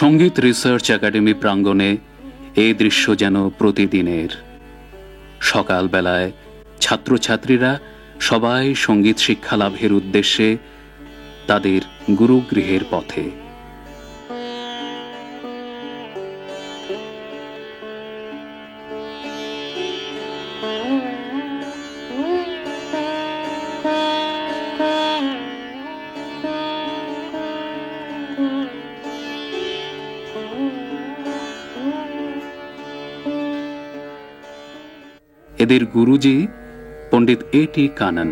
সঙ্গীত research academy প্রাঙ্গণে এই দৃশ্য যেন প্রতিদিনের। সকালবেলায় ছাত্রছাত্রীরা সবাই সঙ্গীত শিক্ষা লাভের উদ্দেশ্যে তাদের গুরুগৃহের পথে। এদের গুরুজি পণ্ডিত এ.টি. কানন।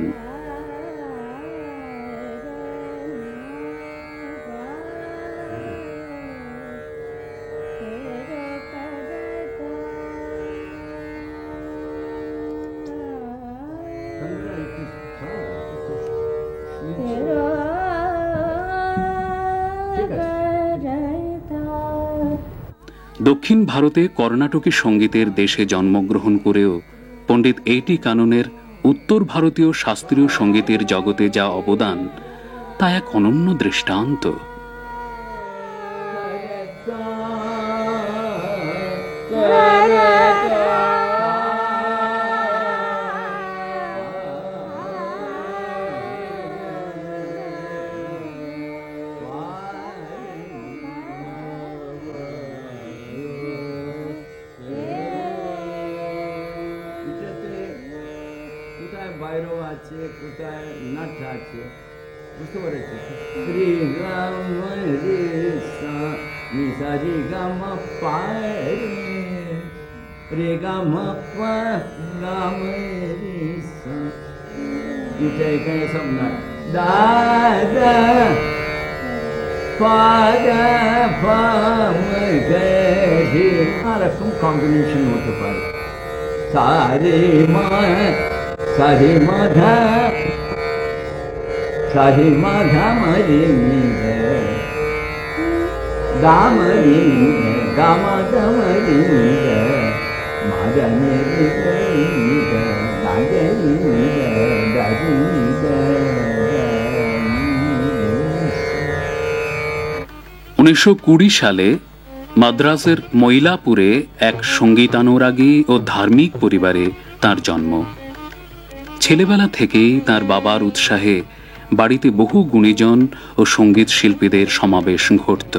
দক্ষিণ ভারতে কর্ণাটকী সঙ্গীতের দেশে জন্মগ্রহণ করেও পণ্ডিত এ.টি. কাননের উত্তর ভারতীয় শাস্ত্রীয় সঙ্গীতের জগতে যা অবদান তা এক অনন্য দৃষ্টান্ত। কম্বিনেশন হতে পারে সারে মা সারে মাধা সারে মাধা মরে গামরে গামরে মাদনে 1920 সালে মাদ্রাজের মইলাপুরে এক সঙ্গীতানুরাগী ও ধার্মিক পরিবারে তার জন্ম। ছেলেবেলা থেকেই তার বাবার উৎসাহে বাড়িতে বহু গুণীজন ও সঙ্গীত শিল্পীদের সমাবেশ ঘটত।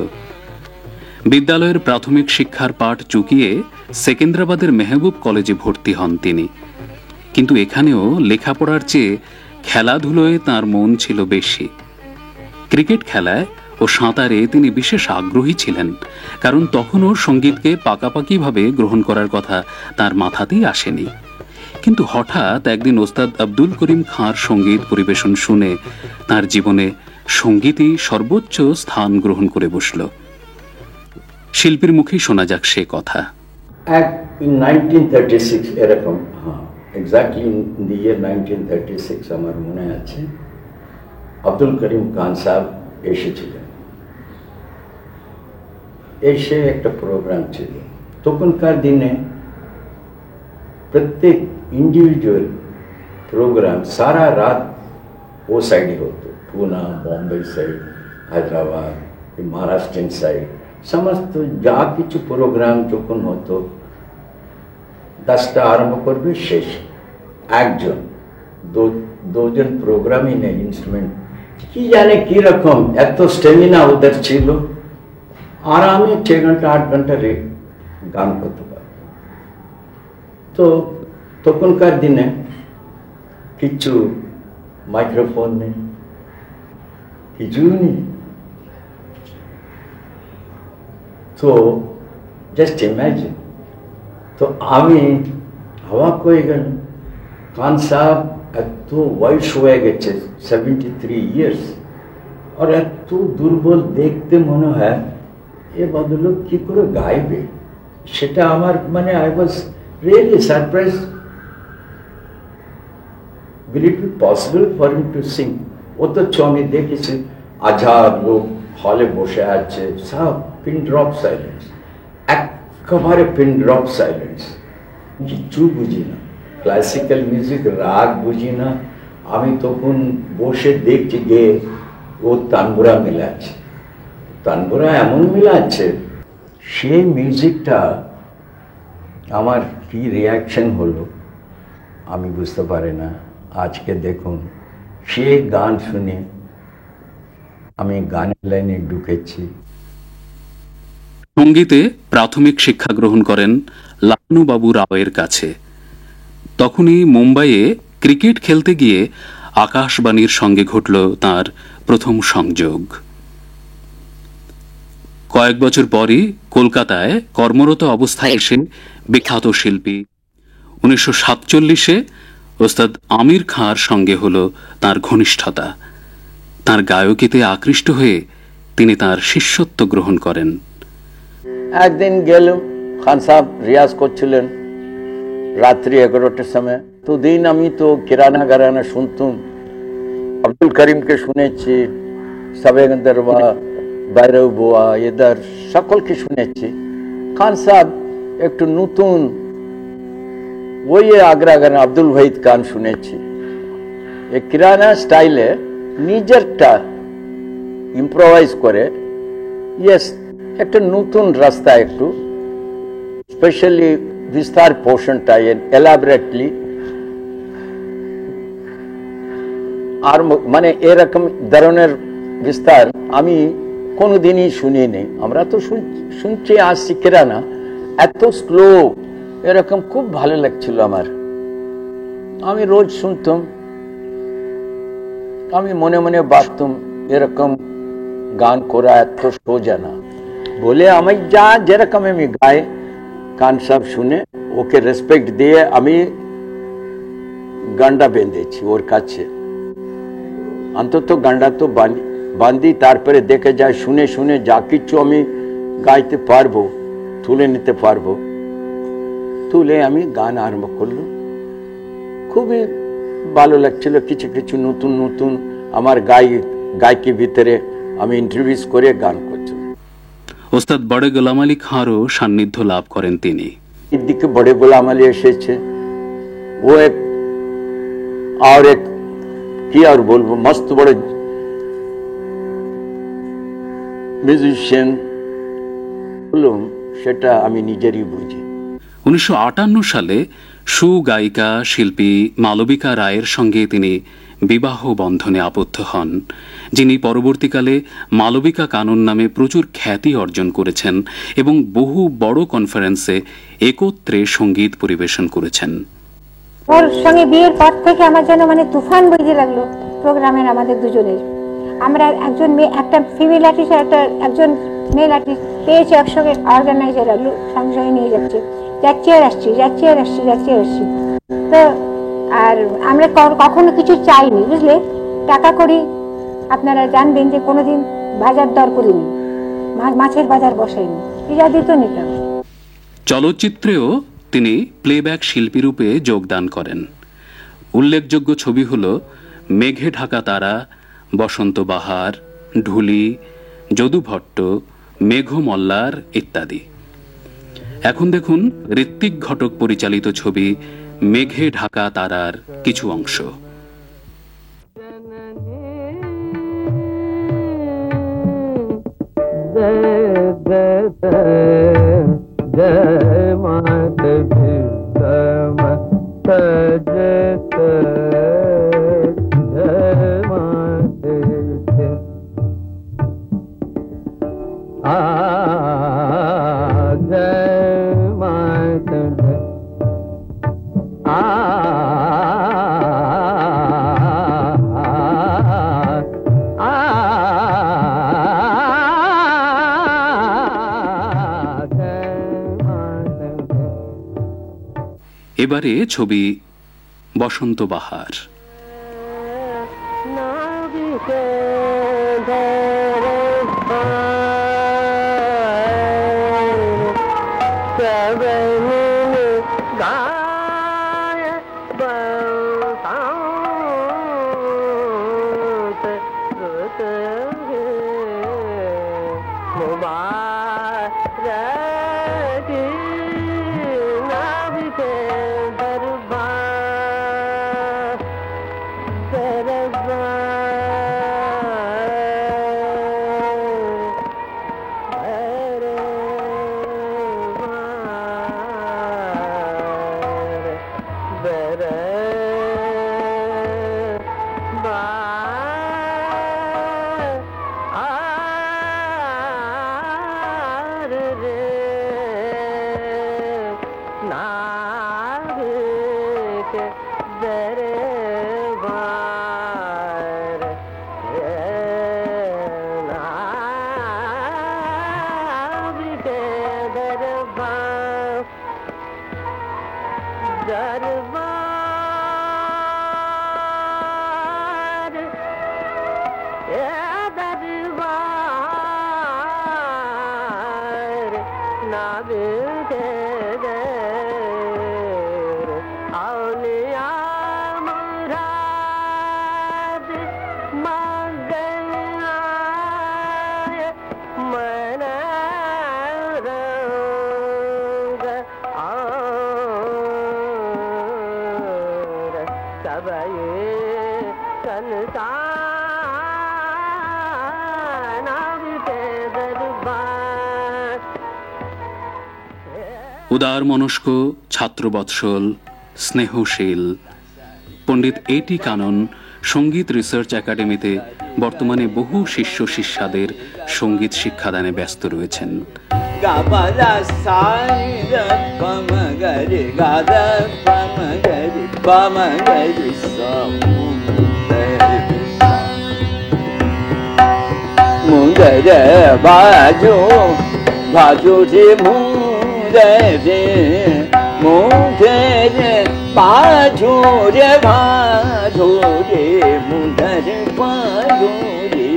বিদ্যালয়ের প্রাথমিক শিক্ষার পাঠ চুকিয়ে সেকেন্দ্রাবাদের মেহবুব কলেজে ভর্তি হন তিনি। কিন্তু এখানেও লেখাপড়ার চেয়ে খেলাধুলোয় তার মন ছিল বেশি। ক্রিকেট খেলায় ও সাঁতারে তিনি বিশেষ আগ্রহী ছিলেন, কারণ তখনও সঙ্গীতকে পাকাপাকিভাবে গ্রহণ করার কথা তার মাথাতেই আসেনি। কিন্তু হঠাৎ একদিন ওস্তাদ আব্দুল করিম খাঁর সঙ্গীত পরিবেশন শুনে তার জীবনে সঙ্গীতই সর্বোচ্চ স্থান গ্রহণ করে বসল। শিল্পীর মুখেই শোনা যাক সে কথা। In 1936 এরকম, এক্স্যাক্টলি ইন দি ইয়ার 1936 আমার মনে আছে, আব্দুল করিম খান সাহেব এসেছিলেন। এসে একটা প্রোগ্রাম ছিল। তখনকার দিনে প্রত্যেক ইন্ডিভিজুয়াল প্রোগ্রাম সারা রাত ও সাইডে হতো, পুনা, বম্বে সাইড, হায়দ্রাবাদ, মহারাষ্ট্রিয়ান সাইড, সমস্ত যা কিছু প্রোগ্রাম যখন হতো 10টা আরম্ভ করবে, শেষ একজন দুজন প্রোগ্রামই নেই, ইনস্ট্রুমেন্ট কি জানে কিরকম এত স্টেমিনা ওদের ছিল, আরামে 6 ঘন্টা 8 ঘন্টা গান করতে পারত। তো তখনকার দিনে কিছু মাইক্রোফোন নেই, কিছু নেই, তো জাস্ট ইম্যাজিন। তো আমি অবাক হয়ে গেল, খান সাহেব এত বয়স হয়ে গেছে, 73 ইয়ার্স, আর এত দুর্বল দেখতে মনে হয়, এ বদলোক কি করে গাইবে, সেটা আমার মানে I was really surprise. Will it be possible for him to Singh? অথচ আমি দেখেছি হাজার লোক হলে বসে আছে, সব পিন ড্রপ সাইলেন্স, একেবারে পিন ড্রপ সাইলেন্স, কিচ্ছু বুঝি না, ক্লাসিক্যাল মিউজিক রাগ বুঝি না। আমি তখন বসে দেখছি গে ও তানপুরা মেলাচ্ছে, তানপুরা এমন মিলাচ্ছে, সেই মিউজিকটা আমার কি রিয়াকশন হলো আমি বুঝতে পারি না। আজকে দেখুন, সেই গান শুনে আমি গানের লাইনে ঢুকেছি। সঙ্গীতে প্রাথমিক শিক্ষা গ্রহণ করেন লালনুবাবু রাওয়ের কাছে। তখনই মুম্বাইয়ে ক্রিকেট খেলতে গিয়ে আকাশবাণীর সঙ্গে ঘটল তার প্রথম সংযোগ। কয়েক বছর পরই কলকাতায় কর্মরত অবস্থায় এসে বিখ্যাত শিল্পী 1947-এ ওস্তাদ আমির খাঁর সঙ্গে হল তার ঘনিষ্ঠতা। তার গায়কিতে আকৃষ্ট হয়ে তিনি তার শিষ্যত্ব গ্রহণ করেন। একদিন গেলাম, খান সাহেব রিয়াজ করছিলেন রাত্রি 11টার সময়। তো দিন আমি তো কিরানা গারানা শুনতাম, আব্দুল করিমকে শুনেছি, সবেগন্দরবা, বাইরব বুয়া, এদের সকলকে শুনেছি। খান সাহেব একটু নতুন ওই আগ্রা গান আব্দুল ওয়াহিদ গান শুনেছি, এই কিরানা স্টাইলে নিজেরটা ইম্প্রোভাইজ করে। ইয়েস, একটা নতুন রাস্তা, একটু স্পেশালি বিস্তার পোর্শনটা এলাবরেটলি, আর মানে এরকম ধরনের বিস্তার আমি কোনোদিনই শুনিনি। আমরা তো শুনছি আসছি কিরানা, এত স্লো, এরকম খুব ভালো লাগছিল আমার। আমি রোজ শুনতাম, আমি মনে মনে ভাবতাম এরকম গান করা এত সোজা না, বলে আমি যা যেরকম আমি গাই, গান সব শুনে ওকে রেসপেক্ট দিয়ে আমি গান্ডা বেঁধেছি ওর কাছে। অন্তত গান্ডা তো বান্ধি, তারপরে দেখে যায়, শুনে শুনে যা কিছু আমি গাইতে পারবো, তুলে নিতে পারবো, তুলে আমি গান আরম্ভ করলাম। খুবই ভালো লাগছিল, কিছু কিছু নতুন নতুন আমার গায়কি ভিতরে আমি ইন্ট্রোডিউস করে গান করছি। ওস্তাদ বড়ে গোলাম আলী খাঁরও সান্নিধ্য লাভ করেন তিনি। এদিকে বড়ে গোলাম আলী এসেছে, ও এক কি আর বলবো, মস্ত বড় মিউজিশিয়ান বলুন, সেটা আমি নিজেরই বুঝি। 1958 সালে সুগায়িকা শিল্পী মালবিকা রায়ের সঙ্গে তিনি বিবাহ বন্ধনে আবদ্ধ হন, যিনি পরবর্তীকালে মালবিকা কানন নামে প্রচুর খ্যাতি অর্জন করেছেন এবং বহু বড় কনফারেন্সে একত্রে সঙ্গীত পরিবেশন করেছেন। ওর সঙ্গে বিয়ের পর থেকে আমার যেন মানে তুফান বইতে লাগলো প্রোগ্রামের, আমাদের দুজনের। আমরা একজন মেয়ে, একটা ফিমেল আর্টিস্ট আর একজন মেল আর্টিস্ট পেয়েছি, একসঙ্গে অর্গানাইজার সঙ্গে সঙ্গে নিয়ে যাচ্ছে, যাচ্ছি আর আসছি, যাচ্ছি আর আসছি, যাচ্ছি আর আসছি। তো আর আমরা কখনো কিছু চাইনি, বুঝলে, টাকা করি আপনারা জানবেন যে কোনোদিন বাজার দর করিনি, মাছের বাজার বসাইনি, ইজাদি তো নিতাম। চলচ্চিত্রেও তিনি প্লেব্যাক শিল্পী রূপে যোগদান করেন। উল্লেখযোগ্য ছবি হল মেঘে ঢাকা তারা, বসন্ত বাহার, ঢুলি, যদু ভট্ট, মেঘমল্লার ইত্যাদি। এখন দেখুন ঋত্বিক ঘটক পরিচালিত ছবি মেঘে ঢাকা তারার কিছু অংশ। এবারে ছবি বসন্ত বাহার। तब ये संतान के दरबार। উদার মনস্ক, ছাত্রবৎসল, স্নেহশীল পণ্ডিত এটি কানন সঙ্গীত রিসার্চ একাডেমিতে বর্তমানে বহু শিষ্য শিষ্যাদের সঙ্গীত শিক্ষাদানে ব্যস্ত রয়েছেন। बाजू रे बाजू रे मुंडर बाजू रे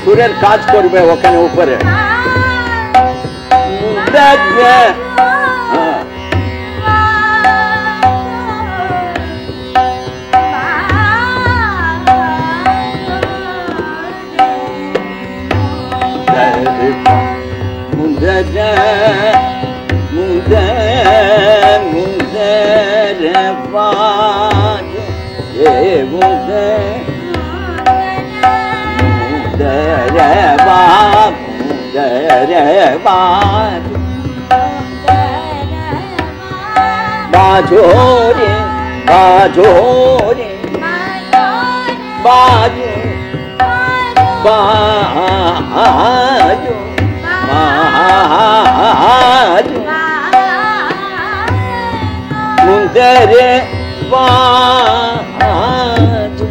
সুরের কাজ করবে ওখানে উপরে बाजोरे बाजोरे बाजो बाजो बाजो मुंदरे बाजो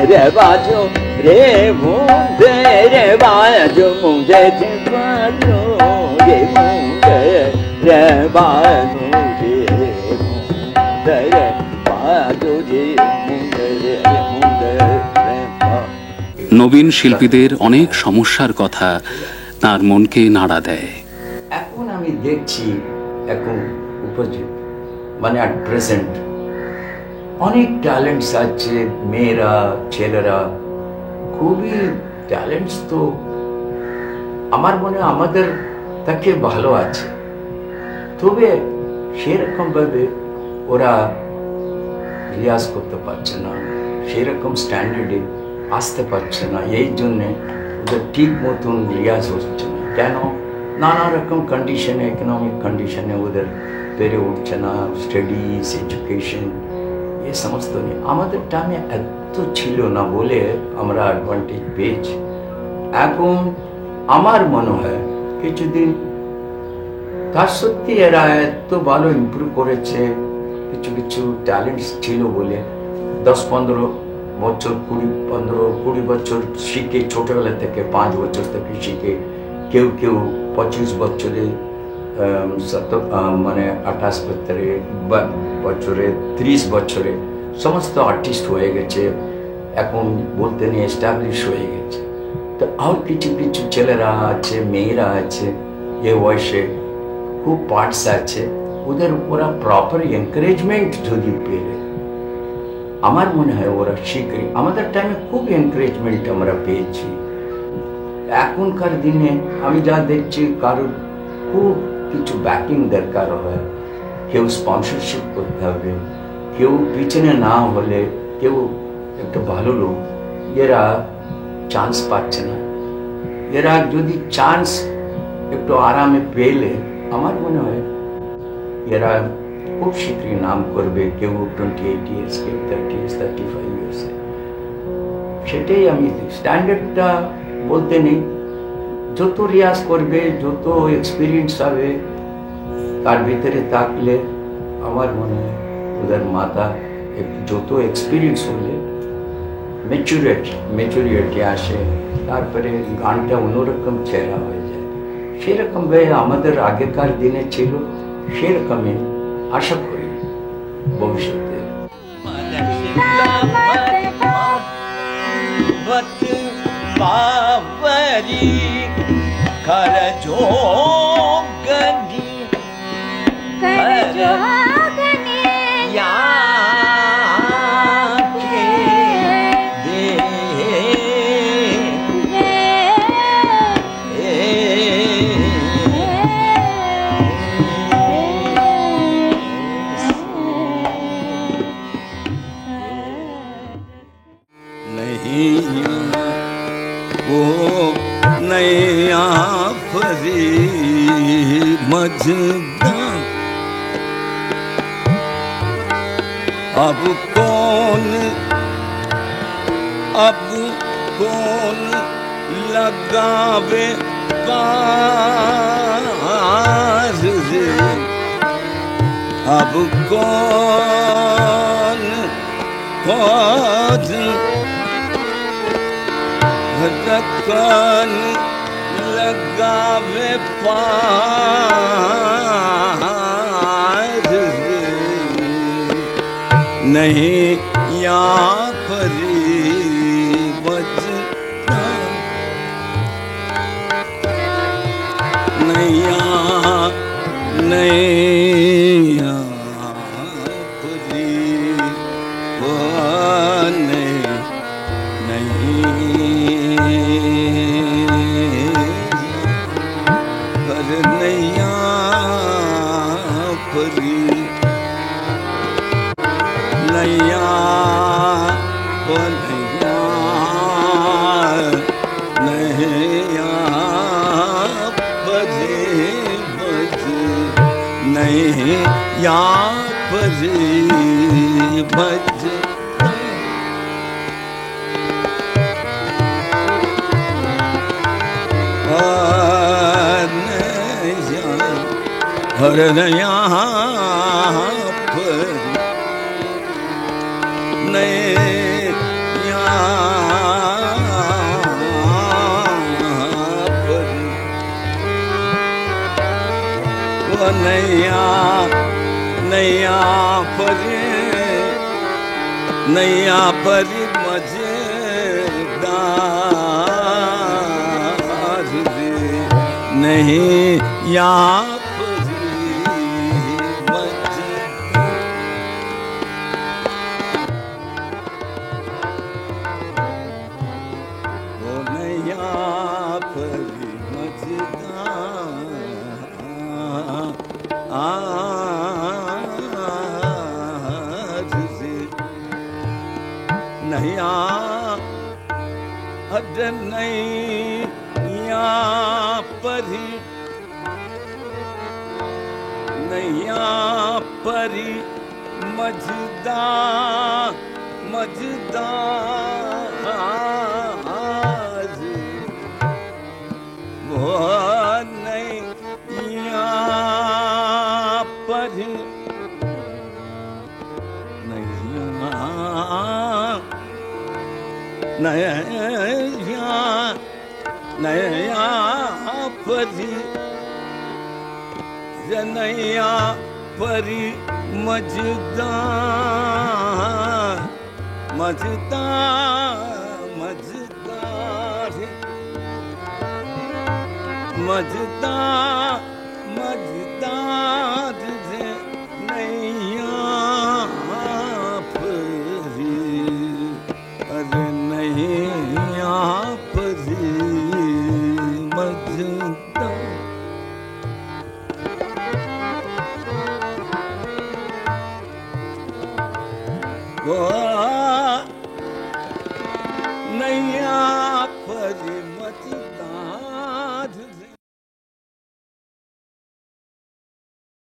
रे बाजो रे मुंडे रे बाजो मुंडे रे बाजो रे मुंडे रे बाजो रे मुंडे रे बाजो रे मुंडे रे मुंडे रे। নবীন শিল্পীদের অনেক সমস্যার কথা তার মনকে নাড়া দেয়। এখন আমি দেখছি এখন উপস্থিত মানে অ্যাট প্রেজেন্ট অনেক ট্যালেন্টস আছে, মেয়েরা ছেলেরা খুবই ট্যালেন্টস, তো আমার মনে হয় আমাদের তাকে ভালো আছে, তবে সেরকম ভাবে ওরা রিয়াজ করতে পারছে না, সেরকম স্ট্যান্ডার্ডে আসতে পারছে না, এই জন্যে ওদের ঠিক মতন রিয়াজ হচ্ছে না। কেন? নানা রকম কন্ডিশনে, ইকোনমিক কন্ডিশনে ওদের পেরে উঠছে না, স্টাডিজ এডুকেশন এ সমস্ত নিয়ে। আমাদের টাইমে এত ছিল না বলে আমরা অ্যাডভান্টেজ পেয়েছি। এখন আমার মনে হয় কিছুদিন তার সত্যি এরা এত ভালো ইমপ্রুভ করেছে, কিছু কিছু ট্যালেন্টস ছিল বলে 10-15 বছর 20 বছর শিখে, ছোটবেলা থেকে 5 বছর থেকে শিখে, কেউ কেউ 25 বছরে, মানে 28 বছরে 30 বছরে সমস্ত আর্টিস্ট হয়ে গেছে, এখন বলতে নিয়ে এস্টাবলিশ হয়ে গেছে। তো আর কিছু কিছু ছেলেরা আছে, মেয়েরা আছে, এ বয়সে খুব পার্টস আছে, ওদের ওরা প্রপার এনকারেজমেন্ট যদি পেলে আমার মনে হয় ওরা শিখে। আমাদের টাইমে খুব এনকারেজমেন্ট আমরা পেয়েছি। এখনকার দিনে আমি যা দেখছি কারোর খুব কিছু ব্যাকিং দরকার হয়, কেউ স্পন্সরশিপ করতে হবে, কেউ পিছনে না হলে, কেউ একটা ভালো লোক, এরা চান্স পাচ্ছে না। এরা যদি চান্স একটু আরামে পেলে আমার মনে হয় এরা খুব শীঘ্রই নাম করবে, কেউ 28 ইয়ার্স, কেউ 30 ইয়ার্স, 35 ইয়ার্সে। সেটাই আমি স্ট্যান্ডার্ডটা বলতে নেই, যত রিয়াজ করবে, যত এক্সপিরিয়েন্স হবে, তার ভিতরে থাকলে আমার মনে হয় ওদের মাথা যত এক্সপিরিয়েন্স হলে ম্যাচুরিটি আসে, তারপরে গানটা অন্যরকম চেহারা হয়ে যায়। সেরকমভাবে আমাদের আগেকার দিনে ছিল, সেরকমই আশা করি ভবিষ্যতে। अब कौन लगावे पार रे, अब कौन लगावे पार रे, नहीं यहाँ परी बजना, नहीं परी नहीं यहाँ पर बज हर यहाँ पर नहीं नैया पर मजेदार रे, नहीं यहाँ पर मजेदार, वो नैया पर मजेदार नैया परी मजेदार वो नैया परी नैया परी नैया परी मजेदार रे, नैया परी, अरे नैया परी मजेदार। वो नैया परी मजेदार